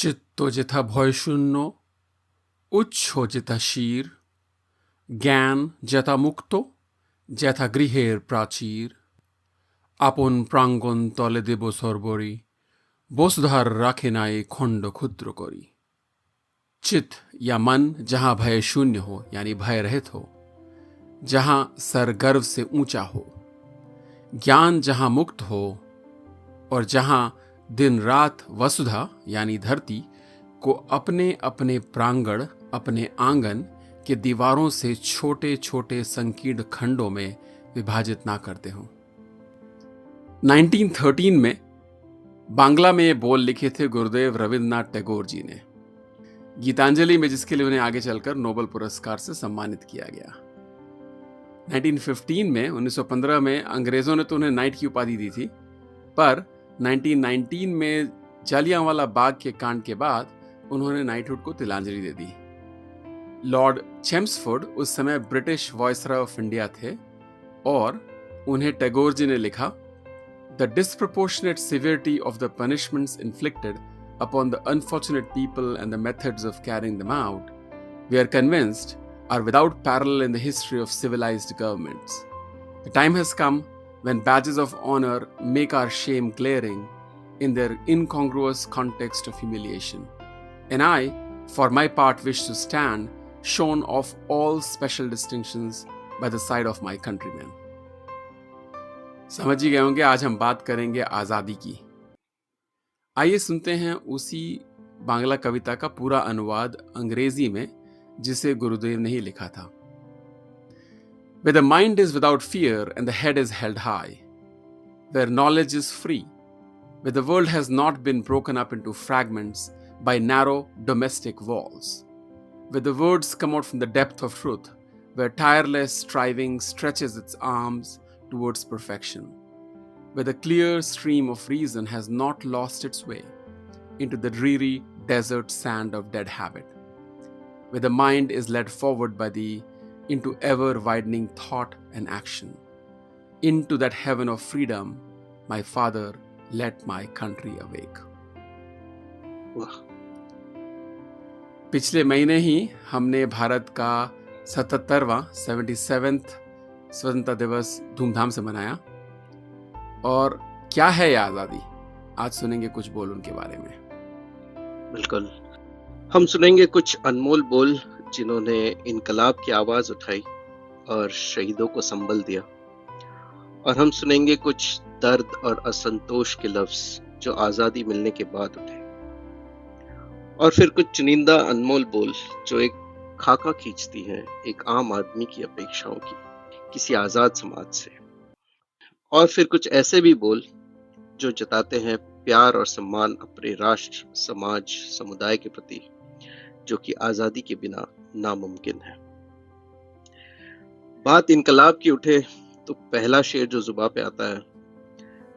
চিত্ত যেথা ভয়শূন্য, উচ্ছ যেথা শির, জ্ঞান যেথা মুক্ত, যেথা গৃহের প্রাচীর। আপন প্রাঙ্গণ তলে দেব সর্বরি, বসুধার राखे नाए खंड क्षुद्र करी। चित्त या मन जहां भय शून्य हो यानी भय रहित हो, जहां सर गर्व से ऊंचा हो, ज्ञान जहां मुक्त हो, और जहां दिन रात वसुधा यानी धरती को अपने अपने प्रांगण, अपने आंगन के दीवारों से छोटे छोटे संकीर्ण खंडों में विभाजित ना करते हों। 1913 में बांग्ला में ये बोल लिखे थे गुरुदेव रविन्द्रनाथ टैगोर जी ने, गीतांजलि में, जिसके लिए उन्हें आगे चलकर नोबेल पुरस्कार से सम्मानित किया गया। 1915 में 1915 में अंग्रेजों ने तो उन्हें नाइट की उपाधि दी थी, पर 1919 में जालियांवाला बाग के कांड के बाद उन्होंने नाइटहुड को तिलांजलि दे दी। लॉर्ड चेम्सफोर्ड उस समय ब्रिटिश वायसरॉय ऑफ इंडिया थे और उन्हें टैगोर जी ने लिखा, The disproportionate severity of the punishments inflicted upon the unfortunate people and the methods of carrying them out, we are convinced, are without parallel in the history of civilized governments. The time has come when badges of honor make our shame glaring in their incongruous context of humiliation. And I, for my part, wish to stand shorn of all special distinctions by the side of my countrymen. समझ ही गए होंगे, आज हम बात करेंगे आजादी की। आइए सुनते हैं उसी बांग्ला कविता का पूरा अनुवाद अंग्रेजी में, जिसे गुरुदेव ने ही लिखा था। Where the mind is without fear and the head is held high, where knowledge is free, where the world has not been broken up into fragments by narrow domestic walls, where the words come out from the depth of truth, where tireless striving stretches its arms towards perfection, where the clear stream of reason has not lost its way into the dreary desert sand of dead habit, where the mind is led forward by thee into ever-widening thought and action, into that heaven of freedom, my Father, let my country awake. पिछले महीने ही हमने भारत का 77वां 77th स्वतंत्रता दिवस धूमधाम से मनाया, और क्या है ये आजादी, आज सुनेंगे कुछ बोल उनके बारे में। बिल्कुल, हम सुनेंगे कुछ अनमोल बोल जिन्होंने इनकलाब की आवाज उठाई और शहीदों को संबल दिया, और हम सुनेंगे कुछ दर्द और असंतोष के लफ्ज जो आजादी मिलने के बाद उठे, और फिर कुछ चुनिंदा अनमोल बोल जो एक खाका खींचती हैं एक आम आदमी की अपेक्षाओं की, किसी आजाद समाज से, और फिर कुछ ऐसे भी बोल जो जताते हैं प्यार और सम्मान अपने राष्ट्र, समाज, समुदाय के प्रति, जो कि आजादी के बिना नामुमकिन है। बात इनकलाब की उठे तो पहला शेर जो जुबान पे आता है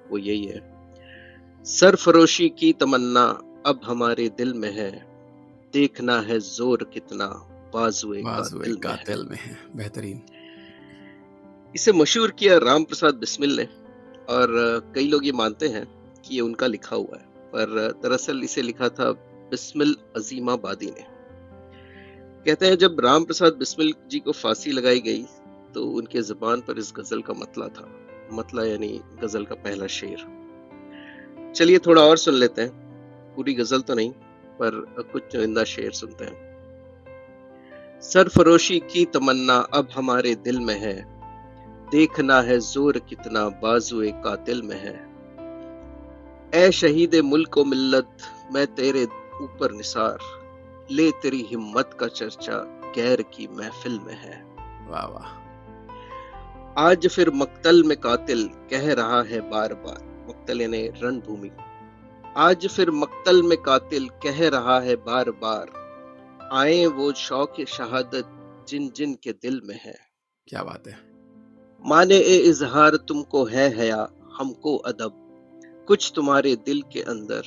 वो यही है, सरफरोशी की तमन्ना अब हमारे दिल में है, देखना है जोर कितना बाजुए का दिल में है। बेहतरीन। इसे मशहूर किया राम प्रसाद बिस्मिल ने, और कई लोग ये मानते हैं कि ये उनका लिखा हुआ है, पर दरअसल इसे लिखा था बिस्मिल अजीमाबादी ने। कहते हैं जब राम प्रसाद बिस्मिल जी को फांसी लगाई गई तो उनके जुबान पर इस गजल का मतला था, मतला यानी गजल का पहला शेर। चलिए थोड़ा और सुन लेते हैं, पूरी गजल तो नहीं पर कुछ चुनिंदा शेर सुनते हैं। सरफरोशी की तमन्ना अब हमारे दिल में है, देखना है जोर कितना बाजुए कातिल में है, ए शहीद मुल्क व मिल्लत मैं तेरे ऊपर निसार, ले तेरी हिम्मत का चर्चा गैर की महफिल में है। वाह वाह। आज फिर मक्तल में कातिल कह रहा है बार बार, मक्तल यानी रणभूमि, आज फिर मक्तल में कातिल कह रहा है बार बार, आए वो शौक शहादत जिन जिन के दिल में है। क्या बात है। माने ए इजहार तुमको है हया हमको अदब, कुछ तुम्हारे दिल के अंदर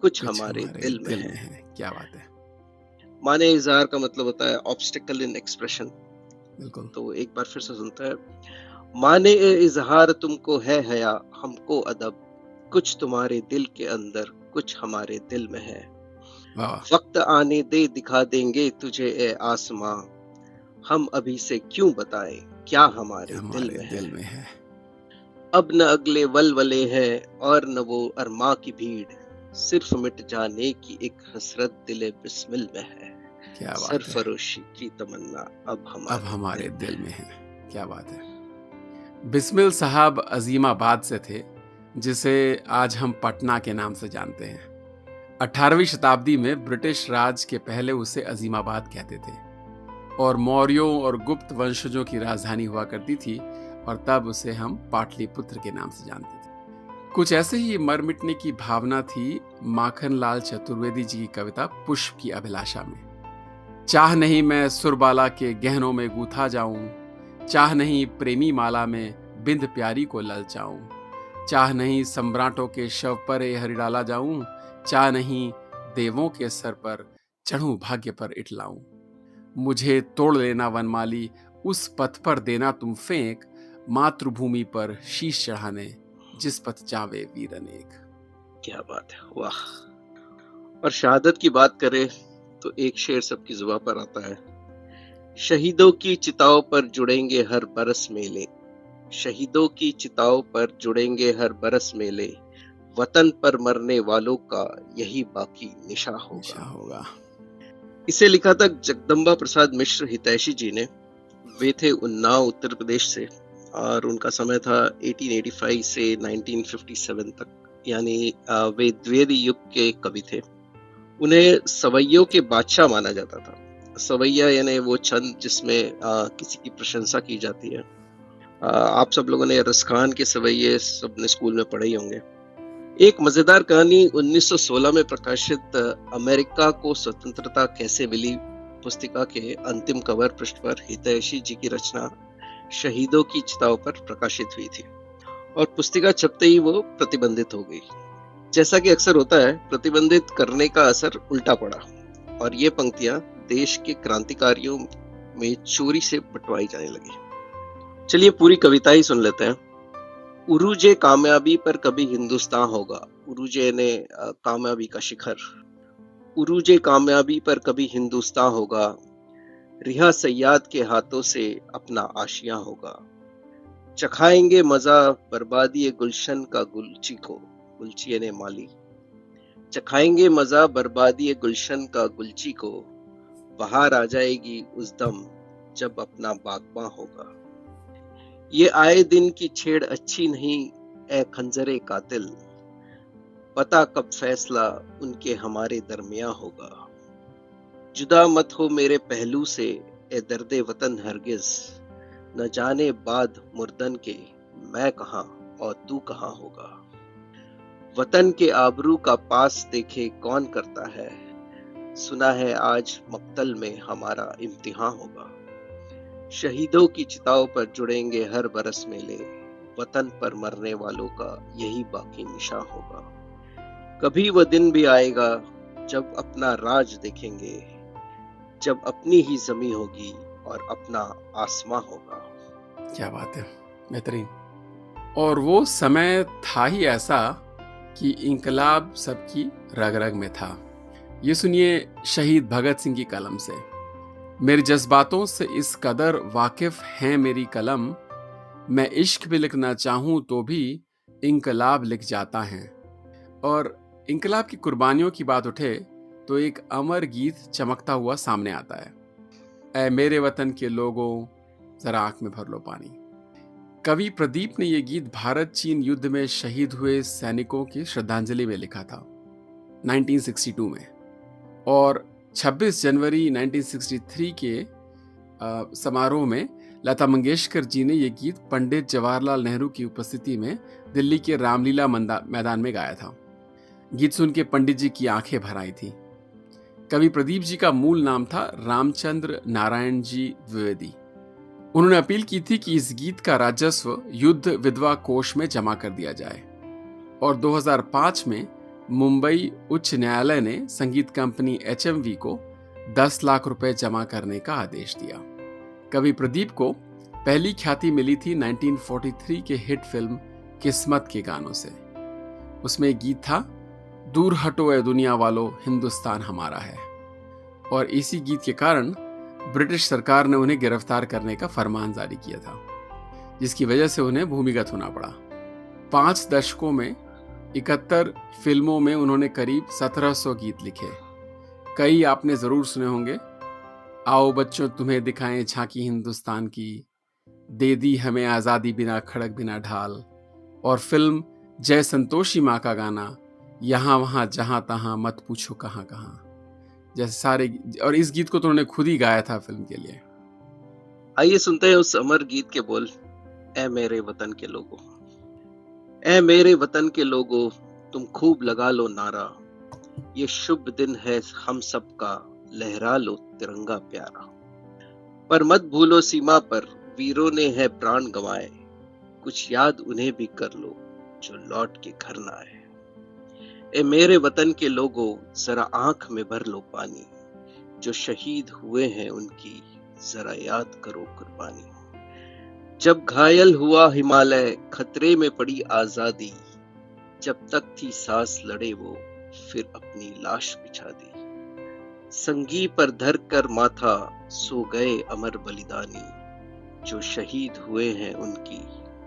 कुछ हमारे दिल में है। क्या बात है। माने इजहार का मतलब होता है ऑब्स्टिकल इन एक्सप्रेशन। बिल्कुल। तो एक बार फिर से सुनते हैं, माने ए इजहार तुमको है हया हमको अदब, कुछ तुम्हारे दिल के अंदर कुछ हमारे दिल में है। वाह। वक्त आने दे दिखा देंगे तुझे ए आसमां, हम अभी से क्यों बताएं क्या हमारे दिल हमारे में है। दिल में है। अब न अगले वलवले हैं और न वो अरमा की भीड़, सिर्फ मिट जाने की एक हसरत दिले बिस्मिल में है। क्या बात है। सरफरोशी की तमन्ना अब अब हमारे हमारे दिल में दिल है। में है। क्या बात है। बिस्मिल साहब अजीमाबाद से थे, जिसे आज हम पटना के नाम से जानते हैं। 18वीं शताब्दी में ब्रिटिश राज के पहले उसे अजीमाबाद कहते थे और मौर्यों और गुप्त वंशजों की राजधानी हुआ करती थी, और तब उसे हम पाटलिपुत्र के नाम से जानते थे। कुछ ऐसे ही मर मिटने की भावना थी माखनलाल चतुर्वेदी जी की कविता पुष्प की अभिलाषा में। चाह नहीं मैं सुरबाला के गहनों में गूथा जाऊं, चाह नहीं प्रेमी माला में बिंद प्यारी को ललचाऊं, चाह नहीं सम्राटों के शव पर हरि डाला जाऊं, चाह नहीं देवों के सर पर चढ़ूं भाग्य पर इटलाऊं। मुझे तोड़ लेना वनमाली, उस पथ पर देना तुम फेंक, मातृभूमि पर शीश चढ़ाने जिस पथ चावे वीर अनेक। क्या बात है, वाह। और शहादत की बात करें तो एक शेर सबकी जुबान पर आता है। शहीदों की चिताओं पर जुड़ेंगे हर बरस मेले, शहीदों की चिताओं पर जुड़ेंगे हर बरस मेले, वतन पर मरने वालों का यही बाकी निशा निशा होगा। होगा। इसे लिखा था जगदम्बा प्रसाद मिश्र हितैषी जी ने। वे थे उन्नाव उत्तर प्रदेश से और उनका समय था 1885 से 1957 तक, यानी वे द्विवेदी युग के कवि थे। उन्हें सवैयों के बादशाह माना जाता था। सवैया यानी वो छंद जिसमें किसी की प्रशंसा की जाती है। आप सब लोगों ने रसखान के सवैये सबने स्कूल में पढ़े ही होंगे। एक मजेदार कहानी 1916 में प्रकाशित अमेरिका को स्वतंत्रता कैसे मिली पुस्तिका के अंतिम कवर पृष्ठ पर हितैषी जी की रचना शहीदों की चिताओं पर प्रकाशित हुई थी और पुस्तिका छपते ही वो प्रतिबंधित हो गई। जैसा कि अक्सर होता है, प्रतिबंधित करने का असर उल्टा पड़ा और ये पंक्तियां देश के क्रांतिकारियों में चोरी से बंटवाई जाने लगी। चलिए पूरी कविता ही सुन लेते हैं। उरूजे कामयाबी पर कभी हिंदुस्तान होगा। उरूजे ने कामयाबी का शिखर। उरूजे कामयाबी पर कभी हिंदुस्तान होगा, रिहा सयाद के हाथों से अपना आशिया होगा। चखाएंगे मजा बर्बादी गुलशन का गुलची को, गुलची ने माली। चखाएंगे मजा बर्बादी गुलशन का गुलची को, बहार आ जाएगी उस दम जब अपना बागबां होगा। ये आए दिन की छेड़ अच्छी नहीं ए खंजरे कातिल, पता कब फैसला उनके हमारे दरमियां होगा। जुदा मत हो मेरे पहलू से ए दर्दे वतन हरगिज, न जाने बाद मुर्दन के मैं कहां और तू कहां होगा। वतन के आबरू का पास देखे कौन करता है, सुना है आज मक्तल में हमारा इम्तिहान होगा। शहीदों की चिताओं पर जुड़ेंगे हर बरस मेले, वतन पर मरने वालों का यही बाकी निशा होगा। कभी वह दिन भी आएगा जब अपना राज देखेंगे, जब अपनी ही जमी होगी और अपना आसमां होगा। क्या बात है, बेहतरीन। और वो समय था ही ऐसा कि इंकलाब सबकी रग रग में था। ये सुनिए शहीद भगत सिंह की कलम से। मेरे जज्बातों से इस कदर वाकिफ है मेरी कलम, मैं इश्क भी लिखना चाहूं तो भी इंकलाब लिख जाता है। और इंकलाब की कुर्बानियों की बात उठे तो एक अमर गीत चमकता हुआ सामने आता है। ऐ मेरे वतन के लोगों जरा आंख में भर लो पानी। कवि प्रदीप ने यह गीत भारत चीन युद्ध में शहीद हुए सैनिकों की श्रद्धांजलि में लिखा था 1962 में। और 26 जनवरी 1963 के समारोह में लता मंगेशकर जी ने यह गीत पंडित जवाहरलाल नेहरू की उपस्थिति में दिल्ली के रामलीला मैदान में गाया था। गीत सुन के पंडित जी की आंखें भर आई थी। कवि प्रदीप जी का मूल नाम था रामचंद्र नारायण जी द्विवेदी। उन्होंने अपील की थी कि इस गीत का राजस्व युद्ध विधवा कोष में जमा कर दिया जाए और 2005 में मुंबई उच्च न्यायालय ने संगीत कंपनी HMV को 10 लाख रुपए जमा करने का आदेश दिया। कवि प्रदीप को पहली ख्याति मिली थी 1943 के हिट फिल्म किस्मत के गानों से। उसमें एक गीत था, दूर हटो ए दुनिया वालों, हिंदुस्तान हमारा है। और इसी गीत के कारण ब्रिटिश सरकार ने उन्हें गिरफ्तार करने का फरमान जारी किया था, जिसकी वजह से उन्हें भूमिगत होना पड़ा। 5 दशकों में 71 फिल्मों में उन्होंने करीब 1700 गीत लिखे। कई आपने जरूर सुने होंगे। आओ बच्चों तुम्हें दिखाएं झांकी हिंदुस्तान की, दे दी हमें आजादी बिना खड़क बिना ढाल, और फिल्म जय संतोषी माँ का गाना, यहाँ वहां जहां तहां मत पूछो कहां कहां, जैसे सारे। और इस गीत को तो उन्होंने खुद ही गाया था फिल्म के लिए। आइए सुनते हैं उस अमर गीत के बोल। ऐ मेरे वतन के लोगों, ऐ मेरे वतन के लोगों, तुम खूब लगा लो नारा, ये शुभ दिन है हम सबका, लहरा लो तिरंगा प्यारा। पर मत भूलो सीमा पर वीरों ने है प्राण गंवाए, कुछ याद उन्हें भी कर लो जो लौट के घर ना आए। ए मेरे वतन के लोगों, जरा आंख में भर लो पानी, जो शहीद हुए हैं उनकी जरा याद करो कुर्बानी। जब घायल हुआ हिमालय, खतरे में पड़ी आजादी, जब तक थी सांस लड़े वो फिर अपनी लाश बिछा दी। संगी पर धर कर माथा सो गए अमर बलिदानी, जो शहीद हुए हैं उनकी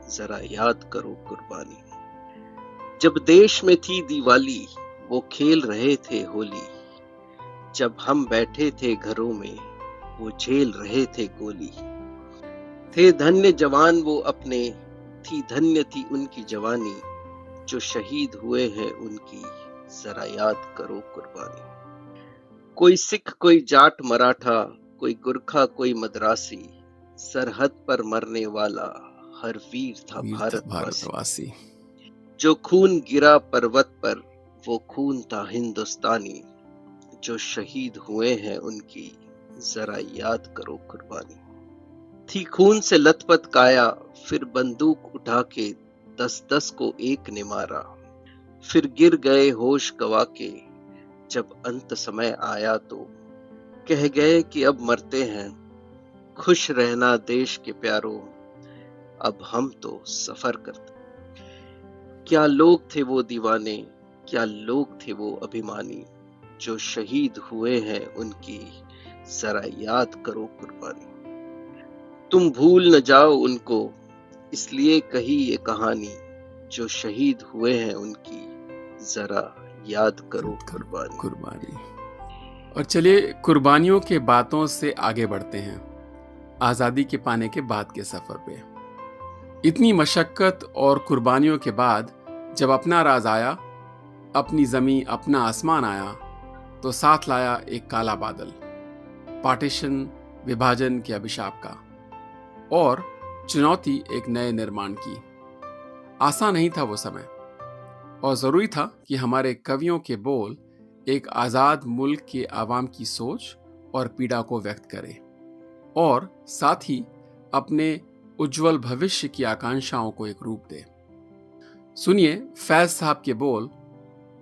जरा याद करो कुर्बानी। जब देश में थी दिवाली, वो खेल रहे थे होली, जब हम बैठे थे घरों में वो झेल रहे थे गोली। थे धन्य जवान वो अपने, थी धन्य थी उनकी जवानी, जो शहीद हुए हैं उनकी जरा याद करो कुर्बानी। कोई सिख कोई जाट मराठा, कोई गुरखा कोई मद्रासी, सरहद पर मरने वाला हर वीर था भारतवासी। जो खून गिरा पर्वत पर वो खून था हिंदुस्तानी, जो शहीद हुए हैं उनकी जरा याद करो कुर्बानी। थी खून से लथपथ काया, फिर बंदूक उठा के 10-10 को एक ने मारा, फिर गिर गए होश गवा के, जब अंत समय आया तो कह गए कि अब मरते हैं, खुश रहना देश के प्यारों, अब हम तो सफर करते। क्या लोग थे वो दीवाने, क्या लोग थे वो अभिमानी, जो शहीद हुए हैं उनकी जरा याद करो कुर्बानी। तुम भूल न जाओ उनको, इसलिए कही ये कहानी, जो शहीद हुए हैं उनकी जरा याद करो कुर्बानी। और चलिए कुर्बानियों के बातों से आगे बढ़ते हैं आजादी के पाने के बाद के सफर पे। इतनी मशक्कत और कुर्बानियों के बाद जब अपना राज आया, अपनी जमीन अपना आसमान आया, तो साथ लाया एक काला बादल, पार्टीशन विभाजन के अभिशाप का, और चुनौती एक नए निर्माण की। आसान नहीं था वो समय, और जरूरी था कि हमारे कवियों के बोल एक आजाद मुल्क के आवाम की सोच और पीड़ा को व्यक्त करें, और साथ ही अपने उज्जवल भविष्य की आकांक्षाओं को एक रूप दे। सुनिए फैज साहब के बोल,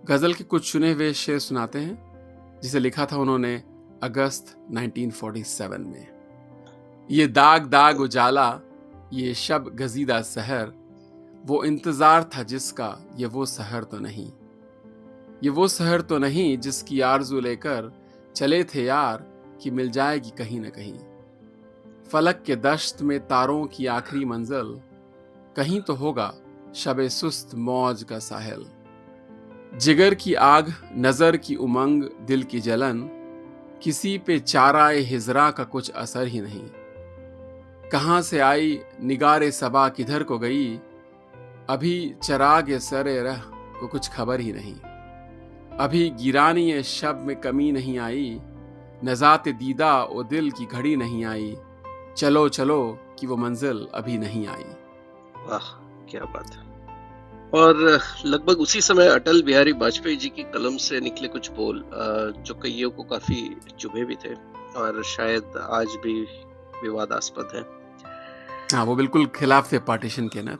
गजल के कुछ चुने हुए शेर सुनाते हैं, जिसे लिखा था उन्होंने अगस्त 1947 में। ये दाग दाग उजाला, ये शब गजीदा सहर, वो इंतजार था जिसका ये वो सहर तो नहीं, ये वो सहर तो नहीं जिसकी आरज़ू लेकर चले थे यार कि मिल जाएगी कहीं न कहीं। फलक के दश्त में तारों की आखिरी मंजिल, कहीं तो होगा शबे सुस्त मौज का साहिल। जिगर की आग, नजर की उमंग, दिल की जलन, किसी पे चाराए हिजरा का कुछ असर ही नहीं। कहां से आई निगारे सबा किधर को गई, अभी चरागे सरे रह को कुछ खबर ही नहीं। अभी गिरानी शब में कमी नहीं आई, नजात दीदा ओ दिल की घड़ी नहीं आई, चलो चलो कि वो मंजिल अभी नहीं आई। वाह क्या बात है। और लगभग उसी समय अटल बिहारी वाजपेयी जी की कलम से निकले कुछ बोल जो कईयों को काफी चुभे भी थे और शायद आज भी विवादास्पद है। हाँ, वो बिल्कुल खिलाफ थे पार्टीशन के ना।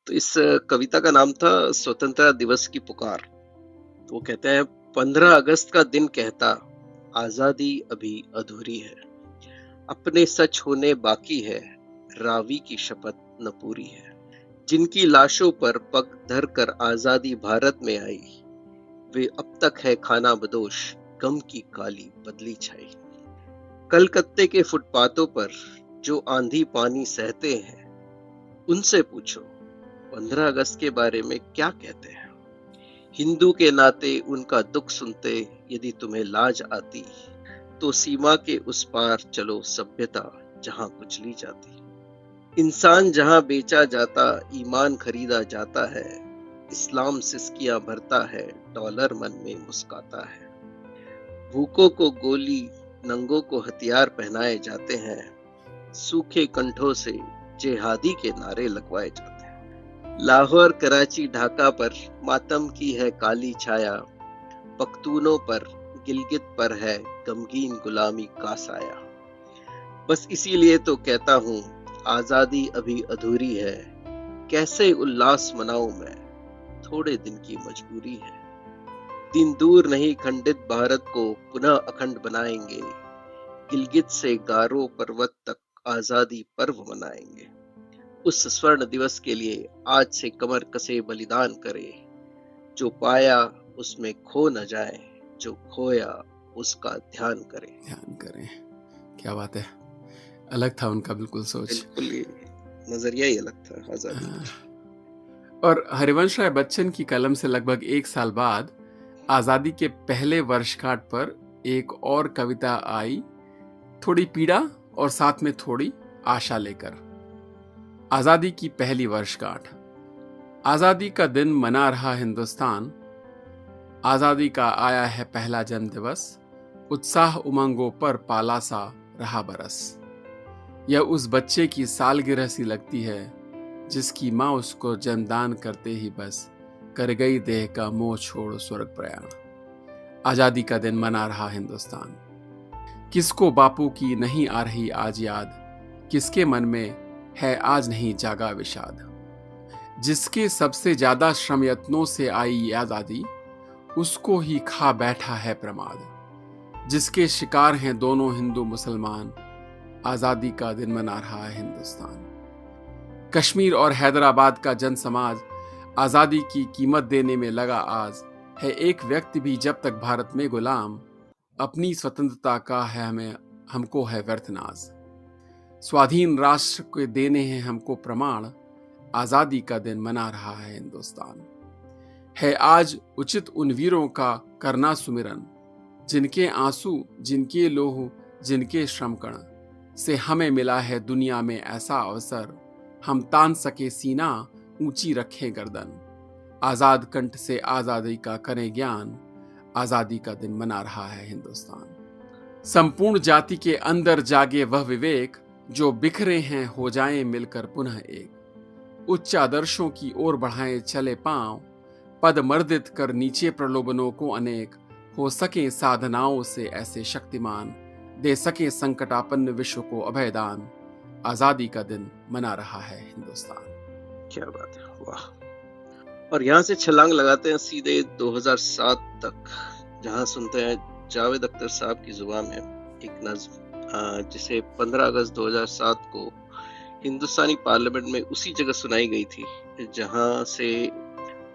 तो इस कविता का नाम था स्वतंत्रता दिवस की पुकार। तो वो कहते हैं 15 अगस्त का दिन कहता आजादी अभी अधूरी है, अपने सच होने बाकी है, रावी की शपथ न पूरी है। जिनकी लाशों पर पग धर कर आजादी भारत में आई, वे अब तक है खाना बदोश, गम की काली बदली छाई। कलकत्ते के फुटपाथों पर जो आंधी पानी सहते हैं, उनसे पूछो 15 अगस्त के बारे में क्या कहते हैं। हिंदू के नाते उनका दुख सुनते यदि तुम्हें लाज आती, तो सीमा के उस पार चलो सभ्यता जहां कुचली जाती। इंसान जहां बेचा जाता, ईमान खरीदा जाता है, इस्लाम सिसकियां भरता है, डॉलर मन में मुस्काता है। भूखों को गोली, नंगों को हथियार पहनाए जाते हैं, सूखे कंठों से जिहादी के नारे लगवाए जाते हैं। लाहौर, कराची, ढाका पर मातम की है काली छाया, पख्तूनों पर, गिलगित पर है गमगीन गुलामी का साया। बस इसीलिए तो कहता हूँ आजादी अभी अधूरी है, कैसे उल्लास मनाऊं मैं, थोड़े दिन की मजबूरी है। दिन दूर नहीं खंडित भारत को पुनः अखंड बनाएंगे, गिलगित से गारो पर्वत तक आजादी पर्व मनाएंगे। उस स्वर्ण दिवस के लिए आज से कमर कसे बलिदान करे, जो पाया उसमें खो न जाए, जो खोया उसका ध्यान करें। क्या बात है, अलग था उनका बिल्कुल सोच। बिल्कुल ही नजरिया ही अलग था आजादी पर। और हरिवंश राय बच्चन की कलम से लगभग 1 साल बाद आजादी के पहले वर्षगांठ पर एक और कविता आई, थोड़ी पीड़ा और साथ में थोड़ी आशा लेकर। आजादी की पहली वर्षगांठ। आजादी का दिन मना रहा हिंदुस्तान, आजादी का आया है पहला जन्म दिवस, उत्साह उमंगों पर पाला सा रहा बरस। यह उस बच्चे की सालगिरह सी लगती है, जिसकी माँ उसको जन्मदान करते ही बस कर गई देह का मोह छोड़ स्वर्ग प्रयाण। आजादी का दिन मना रहा हिंदुस्तान। किसको बापू की नहीं आ रही आज याद, किसके मन में है आज नहीं जागा विषाद। जिसके सबसे ज्यादा श्रम यत्नों से आई आजादी, उसको ही खा बैठा है प्रमाद। जिसके शिकार हैं दोनों हिंदू मुसलमान, आजादी का दिन मना रहा है हिंदुस्तान। कश्मीर और हैदराबाद का जन समाज आजादी की कीमत देने में लगा आज है। एक व्यक्ति भी जब तक भारत में गुलाम, अपनी स्वतंत्रता का है हमको है व्यर्थ नाज। स्वाधीन राष्ट्र के देने हैं हमको प्रमाण, आजादी का दिन मना रहा है हिंदुस्तान। है आज उचित उन वीरों का करना सुमिरन, जिनके आंसू, जिनके लोह, जिनके श्रम कण से हमें मिला है दुनिया में ऐसा अवसर, हम तान सके सीना, ऊंची रखें गर्दन। आजाद कंठ से आजादी का करें ज्ञान, आजादी का दिन मना रहा है हिंदुस्तान। संपूर्ण जाति के अंदर जागे वह विवेक, जो बिखरे हैं हो जाएं मिलकर पुनः एक। उच्च आदर्शों की ओर बढ़ाएं चले पांव, पद मर्दित कर नीचे प्रलोभनों को अनेक। हो सके साधनाओं से ऐसे शक्तिमान, दे सके संकटापन्न विश्व को अभयदान। आजादी का दिन मना रहा है हिंदुस्तान। क्या बात है, वाह। और यहाँ से छलांग लगाते हैं सीधे 2007 तक, जहाँ सुनते हैं जावेद अख्तर साहब की जुबान में एक नज्म, जिसे 15 अगस्त 2007 को हिंदुस्तानी पार्लियामेंट में उसी जगह सुनाई गई थी जहाँ से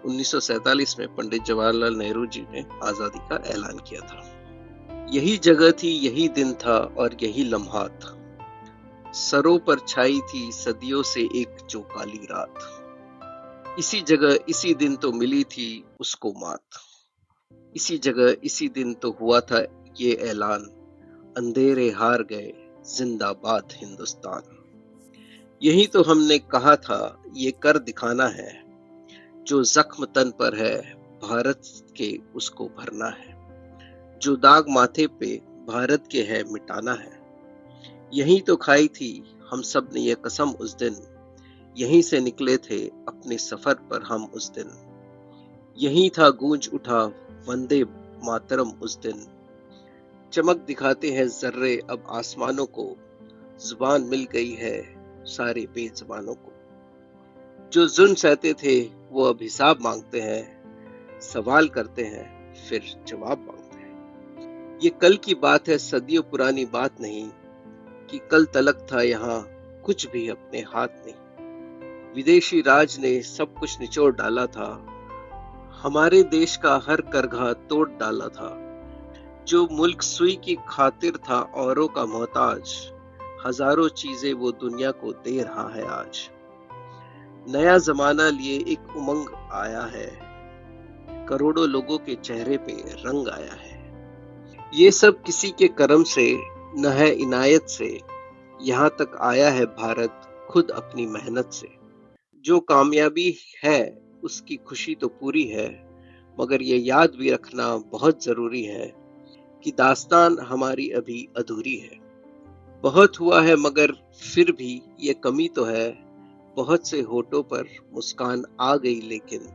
1947 में पंडित जवाहरलाल नेहरू जी ने आजादी का ऐलान किया था। यही जगह थी, यही दिन था और यही लम्हात, सरों पर छाई थी सदियों से एक जो काली रात। इसी जगह इसी दिन तो मिली थी उसको मात, इसी जगह इसी दिन तो हुआ था ये ऐलान, अंधेरे हार गए जिंदाबाद हिंदुस्तान। यही तो हमने कहा था ये कर दिखाना है, जो जख्म तन पर है भारत के उसको भरना है, जो दाग माथे पे भारत के है मिटाना है। यही तो खाई थी हम सब ने ये कसम उस दिन, यहीं से निकले थे अपने सफर पर हम उस दिन। यही था गूंज उठा वंदे मातरम उस दिन, चमक दिखाते हैं जर्रे अब आसमानों को, जुबान मिल गई है सारे बेजुबानों को। जो जुल्म सहते थे वो अब हिसाब मांगते हैं, सवाल करते हैं फिर जवाब मांगते हैं। ये कल की बात है सदियों पुरानी बात नहीं, कि कल तलक था यहाँ कुछ भी अपने हाथ नहीं। विदेशी राज ने सब कुछ निचोड़ डाला था, हमारे देश का हर करघा तोड़ डाला था। जो मुल्क सुई की खातिर था औरों का मोहताज, हजारों चीजें वो दुनिया को दे रहा है आज। नया जमाना लिए एक उमंग आया है, करोड़ों लोगों के चेहरे पे रंग आया है। ये सब किसी के करम से न है इनायत से, यहाँ तक आया है भारत खुद अपनी मेहनत से। जो कामयाबी है उसकी खुशी तो पूरी है, मगर ये याद भी रखना बहुत जरूरी है कि दास्तान हमारी अभी अधूरी है। बहुत हुआ है मगर फिर भी ये कमी तो है, बहुत से होठों पर मुस्कान आ गई लेकिन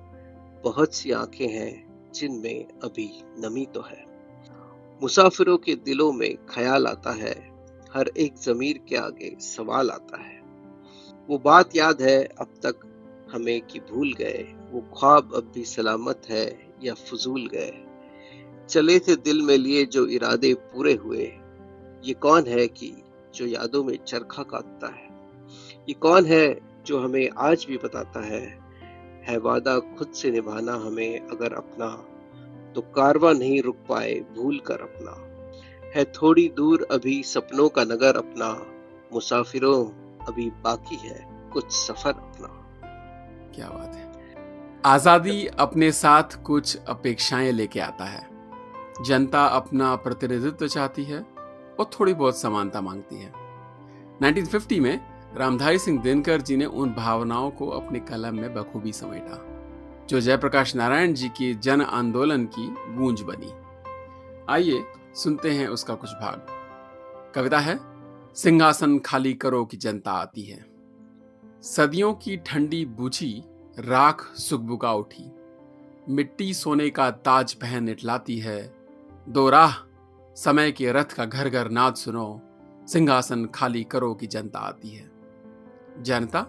बहुत सी आंखें हैं जिनमें अभी नमी तो है। मुसाफिरों के दिलों में ख्याल आता है, हर एक ज़मीर के आगे सवाल आता है। वो बात याद है अब तक हमें कि भूल गए, वो ख्वाब अब भी सलामत है या फजूल गए। चले थे दिल में लिए जो इरादे पूरे हुए, ये कौन है कि जो यादों में चरखा काटता है। ये कौन है जो हमें आज भी बताता है वादा खुद से निभाना हमें अगर अपना, तो कारवां नहीं रुक पाए भूल कर अपना। है थोड़ी दूर अभी सपनों का नगर अपना, मुसाफिरों अभी बाकी है कुछ सफर अपना। क्या बात है। आजादी अपने साथ कुछ अपेक्षाएं लेके आता है। जनता अपना प्रतिनिधित्व चाहती है और थोड़ी बहुत समानता मांगती है। 1950 में रामधारी सिंह दिनकर जी ने उन भावनाओं को अपने कलम में बखूबी समेटा, जो जयप्रकाश नारायण जी की जन आंदोलन की गूंज बनी। आइए सुनते हैं उसका कुछ भाग। कविता है सिंहासन खाली करो कि जनता आती है। सदियों की ठंडी बुझी राख सुगबुगा उठी, मिट्टी सोने का ताज पहन इटलाती है। दो राह समय के रथ का घर घर नाद सुनो, सिंहासन खाली करो कि जनता आती है। जनता,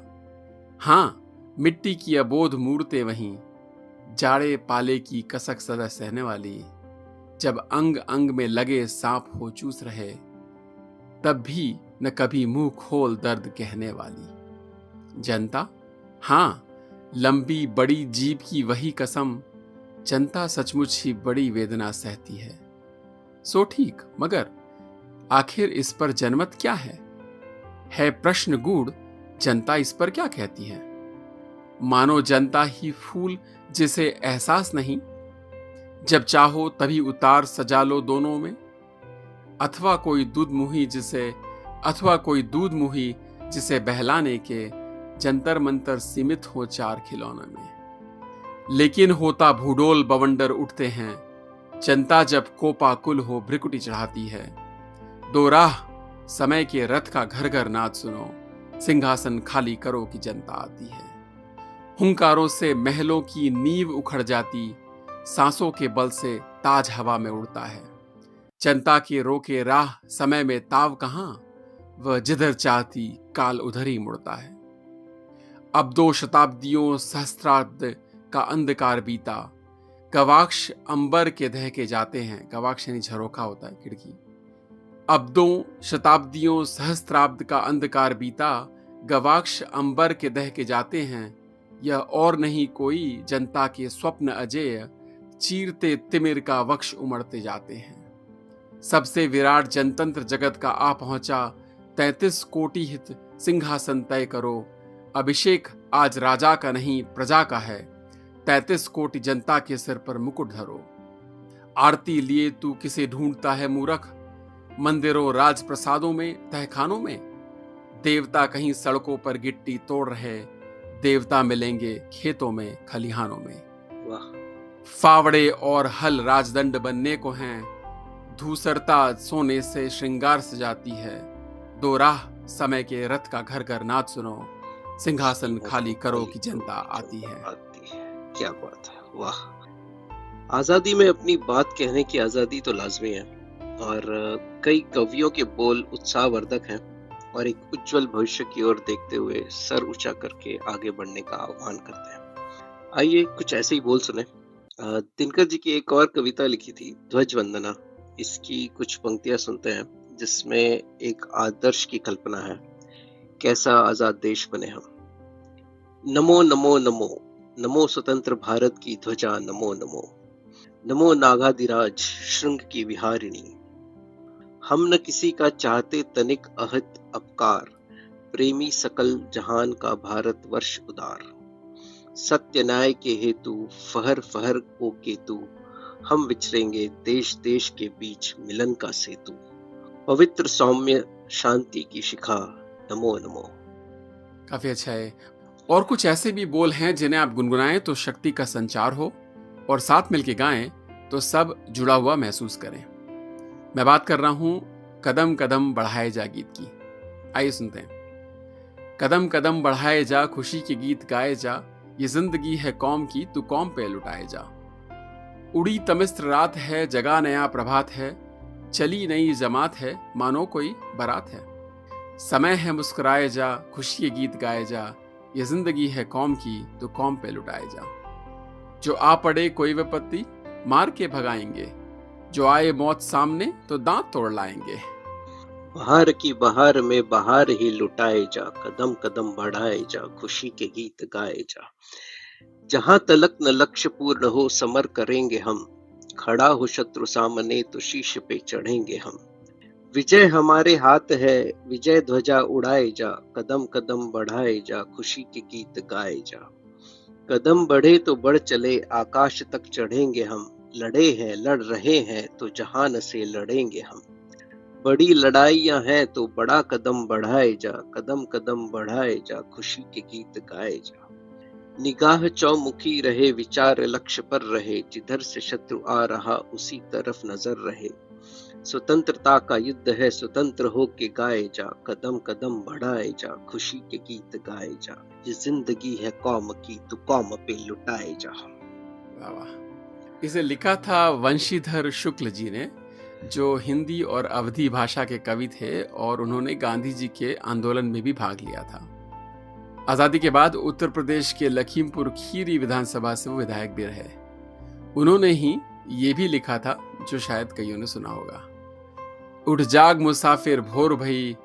हाँ, मिट्टी की अबोध मूर्तें वहीं, जाड़े पाले की कसक सदा सहने वाली। जब अंग अंग में लगे सांप हो चूस रहे, तब भी न कभी मुंह खोल दर्द कहने वाली। जनता, हाँ, लंबी बड़ी जीभ की वही कसम, जनता सचमुच ही बड़ी वेदना सहती है। सो ठीक, मगर आखिर इस पर जनमत क्या है प्रश्न गूढ़, जनता इस पर क्या कहती है। मानो जनता ही फूल जिसे एहसास नहीं, जब चाहो तभी उतार सजा लो दोनों में। अथवा कोई दूध मुही जिसे बहलाने के जंतर मंतर सीमित हो चार खिलौनों में। लेकिन होता भूडोल बवंडर उठते हैं, जनता जब कोपाकुल हो भ्रिकुटी चढ़ाती है। दो राह समय के रथ का घर घर नाद सुनो, सिंहासन खाली करो कि जनता आती है। हुंकारों से महलों की नींव उखड़ जाती, सांसों के बल से ताज हवा में उड़ता है। जनता के रोके राह समय में ताव कहां, वह जिधर चाहती काल उधर ही मुड़ता है। अब 2 शताब्दियों सहस्त्राब्द का अंधकार बीता, गवाक्ष अंबर के दहके जाते हैं। गवाक्ष यानी झरोखा होता है, खिड़की। अब 2 शताब्दियों सहस्त्राब्द का अंधकार बीता, गवाक्ष अंबर के दहके जाते हैं। यह और नहीं कोई जनता के स्वप्न अजेय, चीरते तिमिर का वक्ष उमड़ते जाते हैं। सबसे विराट जनतंत्र जगत का आ पहुंचा, 33 कोटि हित सिंहासन तय करो। अभिषेक आज राजा का नहीं प्रजा का है, 33 कोटि जनता के सिर पर मुकुट धरो। आरती लिए तू किसे ढूंढता है मूर्ख, मंदिरों राजप्रसादों में तहखानों में। देवता कहीं सड़कों पर गिट्टी तोड़ रहे, देवता मिलेंगे खेतों में खलिहानों में। वाह। फावड़े और हल राजदंड बनने को हैं, धूसरता सोने से श्रृंगार सजाती है। दो राह समय के रथ का घर घर नाद सुनो, सिंहासन खाली करो कि जनता आती है। क्या बात है, वाह। आजादी में अपनी बात कहने की आजादी तो लाजमी है, और कई कवियों के बोल उत्साहवर्धक हैं और एक उज्जवल भविष्य की ओर देखते हुए सर ऊंचा करके आगे बढ़ने का आह्वान करते हैं। आइए कुछ ऐसे ही बोल सुने। दिनकर जी की एक और कविता लिखी थी, ध्वज वंदना। इसकी कुछ पंक्तियां सुनते हैं, जिसमें एक आदर्श की कल्पना है। कैसा आजाद देश बने हम। नमो नमो नमो, नमो स्वतंत्र भारत की ध्वजा, नमो नमो। नमो नागाधिराज श्रृंग की विहारिणी। हम न किसी का चाहते तनिक अहद अपकार, प्रेमी सकल जहान का भारत वर्ष उदार। सत्य न्याय के हेतु फहर फहर को केतु, हम विचरेंगे देश देश के बीच मिलन का सेतु। पवित्र सौम्य शांति की शिखा, नमो नमो। काफी अच्छा है। और कुछ ऐसे भी बोल हैं जिन्हें आप गुनगुनाएं तो शक्ति का संचार हो, और साथ मिलके गाएं तो सब जुड़ा हुआ महसूस करें। मैं बात कर रहा हूं कदम कदम बढ़ाए जा गीत की। आइए सुनते हैं। कदम कदम बढ़ाए जा, खुशी के गीत गाए जा, ये जिंदगी है कौम की, तू कौम पे लुटाए जा। उड़ी तमिस्त्र रात है, जगा नया प्रभात है, चली नई जमात है, मानो कोई बारात है। समय है मुस्कुराए जा, खुशी के गीत गाए जा, ये जिंदगी है कौम की, तो कौम पे लुटाए जा। जो आ पड़े कोई विपत्ति, मार के भगाएंगे, जो आए मौत सामने तो दांत तोड़ लाएंगे। बहार की बहार में बहार ही लुटाए जा, कदम कदम बढ़ाए जा, खुशी के गीत गाए जा। जहां तलक न लक्ष्य पूर्ण हो, समर करेंगे हम, खड़ा हो शत्रु सामने तो शीश पे चढ़ेंगे हम। विजय हमारे हाथ है, विजय ध्वजा उड़ाए जा, कदम कदम बढ़ाए जा, खुशी के गीत गाए जा। कदम बढ़े तो बढ़ चले, आकाश तक चढ़ेंगे हम, लड़े हैं लड़ रहे हैं तो जहान से लड़ेंगे हम। बड़ी लड़ाइयां हैं तो बड़ा कदम बढ़ाए जा, कदम कदम बढ़ाए जा, खुशी के गीत गाए जा। निगाह चौमुखी रहे, विचार लक्ष्य पर रहे, जिधर से शत्रु आ रहा उसी तरफ नजर रहे। स्वतंत्रता का युद्ध है, स्वतंत्र हो के गाए जा, कदम कदम बढ़ाए जा, खुशी के गीत गाए जा। ये जिंदगी है कौम की, तू कौम पे लुटाए जा। वाह वाह। इसे लिखा था वंशीधर शुक्ल जी ने, जो हिंदी और अवधी भाषा के कवि थे, और उन्होंने गांधी जी के आंदोलन में भी भाग लिया था। आजादी के बाद उत्तर प्रदेश के लखीमपुर खीरी विधानसभा से वो विधायक भी रहे। उन्होंने ही ये भी लिखा था, जो शायद कईयों ने सुना होगा। उठ जाग मुसाफिर भोर भई,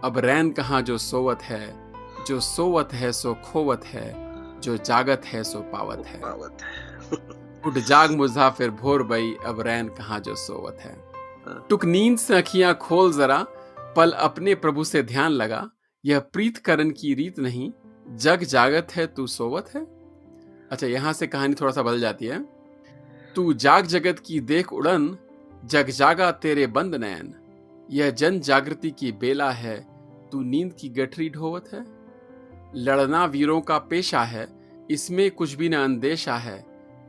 अब रैन कहाँ जो सोवत है, जो सोवत है सो खोवत है, जो जागत है सो पावत है। उठ जाग मुसाफिर भोर भई, अब रैन कहाँ जो सोवत है। टुक नींद से अखियां खोल जरा, पल अपने प्रभु से ध्यान लगा, यह प्रीत करन की रीत नहीं, जग जागत है तू सोवत है। अच्छा, यहां से कहानी थोड़ा सा बदल जाती है। तू जाग जगत की देख उड़न, जग जागा तेरे बंद नयन, यह जन जागृति की बेला है, तू नींद की गठरी ढोवत है। लड़ना वीरों का पेशा है, इसमें कुछ भी न अंदेशा है,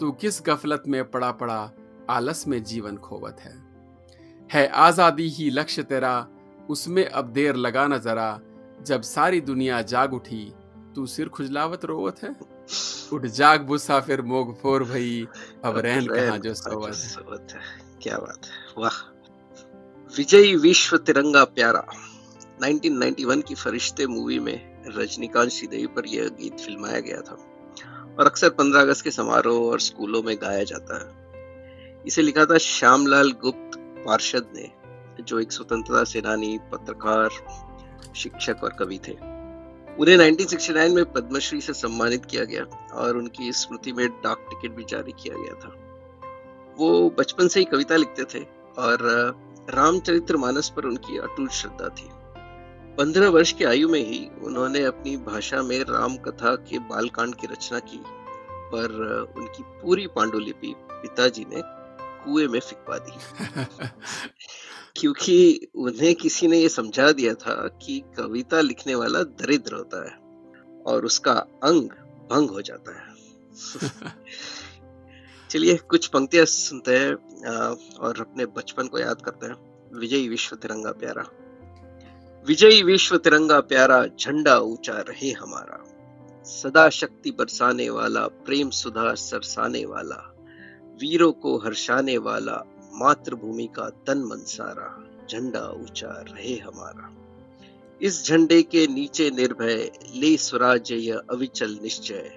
तू किस गफलत में पड़ा पड़ा, आलस में जीवन खोवत है आजादी ही लक्ष्य तेरा, उसमें अब देर लगा न जरा, जब सारी दुनिया जाग उठी, तू सिर खुजलावत रोवत है। उठ जाग मुसाफिर मोग फोर भई, अब रैन कहाँ जो सोवत है। क्या बात है, वाह। विजयी विश्व तिरंगा प्यारा 1991 की फरिश्ते मूवी में रजनीकांत श्रीदेवी पर यह गीत फिल्माया गया था, और अक्सर 15 अगस्त के समारोह और स्कूलों में गाया जाता है। इसे लिखा था श्यामलाल गुप्त पार्षद ने, जो एक स्वतंत्रता सेनानी, पत्रकार, शिक्षक और कवि थे। उन्हें 1969 में पद्मश्री से सम्मानित किया गया, और उनकी स्मृति में डाक टिकट भी जारी किया गया था। वो बचपन से ही कविता लिखते थे, और रामचरितमानस पर उनकी अटूट श्रद्धा थी। 15 वर्ष की आयु में ही उन्होंने अपनी भाषा में राम कथा के बालकांड की रचना की, पर उनकी पूरी पांडुलिपि पिताजी ने कुएं में फिकवा दी क्योंकि उन्हें किसी ने ये समझा दिया था कि कविता लिखने वाला दरिद्र होता है और उसका अंग भंग हो जाता है। चलिए कुछ पंक्तियां सुनते हैं और अपने बचपन को याद करते हैं। विजयी विश्व तिरंगा प्यारा। विजयी विश्व तिरंगा प्यारा, झंडा ऊंचा रहे हमारा, सदा शक्ति बरसाने वाला, प्रेम सुधा सरसाने वाला, वीरों को हर्षाने वाला, मातृभूमि का तन मन सारा, झंडा ऊंचा रहे हमारा। इस झंडे के नीचे निर्भय, ले स्वराज्य यह अविचल निश्चय,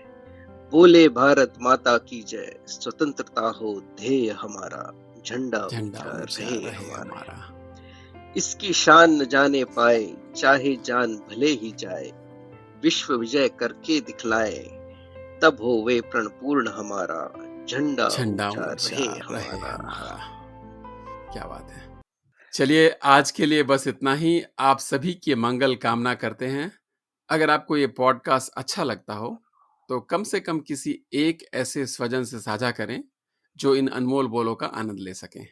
बोले भारत माता की जय, स्वतंत्रता हो ध्येय हमारा, झंडा ऊंचा रहे हमारा। इसकी शान न जाने पाए, चाहे जान भले ही जाए, विश्व विजय करके दिखलाए, तब होवे प्रणपूर्ण हमारा, झंडा झंडा ऊंचा ऊंचा रहे रहे हमारा। हमारा। क्या बात है। चलिए आज के लिए बस इतना ही। आप सभी की मंगल कामना करते हैं। अगर आपको ये पॉडकास्ट अच्छा लगता हो तो कम से कम किसी एक ऐसे स्वजन से साझा करें जो इन अनमोल बोलों का आनंद ले सकें।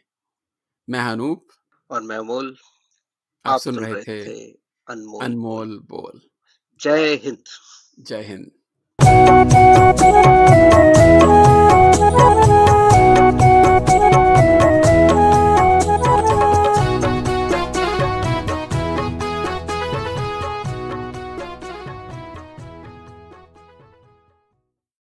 मैं अनूप, और मैं अमोल, आप आप सुन सुन रहे रहे थे थे अनमोल बोल। अनमोल बोल। जय हिंद। जय हिंद।